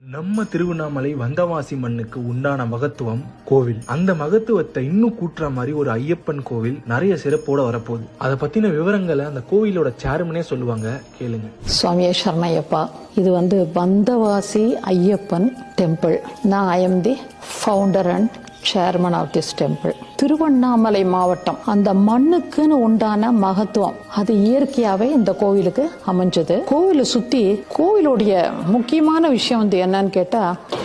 நம்ம திருவண்ணாமலை வந்தவாசி மண்ணுக்கு உண்டான மகத்துவம் கோவில். அந்த மகத்துவத்தை இன்னும் கூட்டுற மாதிரி ஒரு ஐயப்பன் கோவில் நிறைய சிறப்போட வரப்போகுது. அதை பத்தின விவரங்களை அந்த கோவிலோட சேர்மனே சொல்லுவாங்க, கேளுங்க. சுவாமியே சரணய்யப்பா. இது வந்தவாசி ஐயப்பன் டெம்பிள். நான் I am the founder and chairman of this temple. Tiruvannamalai மாவட்டம் அந்த மண்ணுக்குன்னு உண்டான மகத்துவம் அது இயற்கையாவே இந்த கோவிலுக்கு அமைஞ்சது. கோவிலை சுத்தி கோவிலுடைய முக்கியமான விஷயம் என்னன்னு கேட்டா,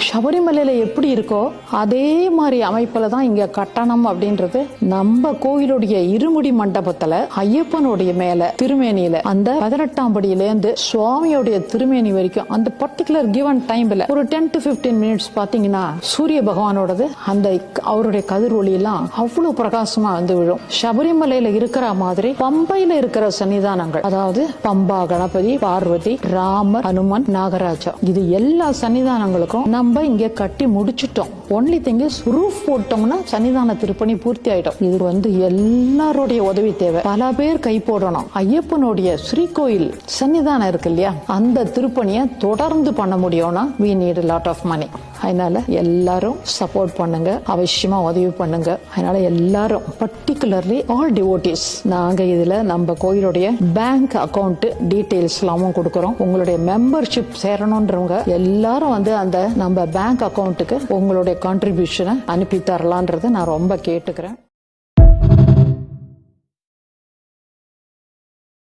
சபரிமலையில எப்படி இருக்கோ அதே மாதிரி அமைப்புல தான் இங்க கட்டணம் அப்படின்றது. நம்ம கோவிலுடைய இருமுடி மண்டபத்துல ஐயப்பனுடைய மேல திருமேனியில அந்த 18ஆம் படியிலேருந்து சுவாமியோடைய திருமேனி வரைக்கும் அந்த பர்டிகுலர் கிவன் டைம்ல ஒரு 10 to 15 மினிட்ஸ் பாத்தீங்கன்னா சூரிய பகவானோடது அந்த அவருடைய கதிர் ஒளி எல்லாம் அவ்வளவு பிரகாசமா விழும். சபரிமலையில இருக்கிற மாதிரி பம்பையில இருக்கிற சன்னிதானங்கள், அதாவது பம்பா கணபதி, பார்வதி, ராமர், ஹனுமன், நாகராஜா, இது எல்லா சன்னிதானங்களுக்கும் நம்ம இங்க கட்டி முடிச்சிட்டோம். ஒன்லி திங் இஸ் ரூஃப் போட்டோம்னா சன்னிதான திருப்பணி பூர்த்தி ஆயிடும். இது எல்லாருடைய உதவி தேவை. பல பேர் கை போடணும். ஐயப்பனுடைய ஸ்ரீகோயில் சன்னிதானம் இருக்கு இல்லையா, அந்த திருப்பணியை தொடர்ந்து பண்ண முடியும்னா we need a lot of money. அதனால எல்லாரும் சப்போர்ட் பண்ணுங்க, அவசியமா உதவி பண்ணுங்க. அதனால எல்லாரும் பர்டிகுலர்லி ஆல் டிவோட்டிஸ், நாங்க இதுல நம்ம கோயிலுடைய பேங்க் அக்கவுண்ட் டீடைல்ஸ் எல்லாமும் கொடுக்கறோம். உங்களுடைய மெம்பர்ஷிப் சேரணும்ன்றவங்க எல்லாரும் அந்த நம்ம பேங்க் அக்கவுண்ட்டுக்கு உங்களுடைய கான்ட்ரிபியூஷனை அனுப்பி தரலான்றதை நான் ரொம்ப கேட்டுக்கிறேன்.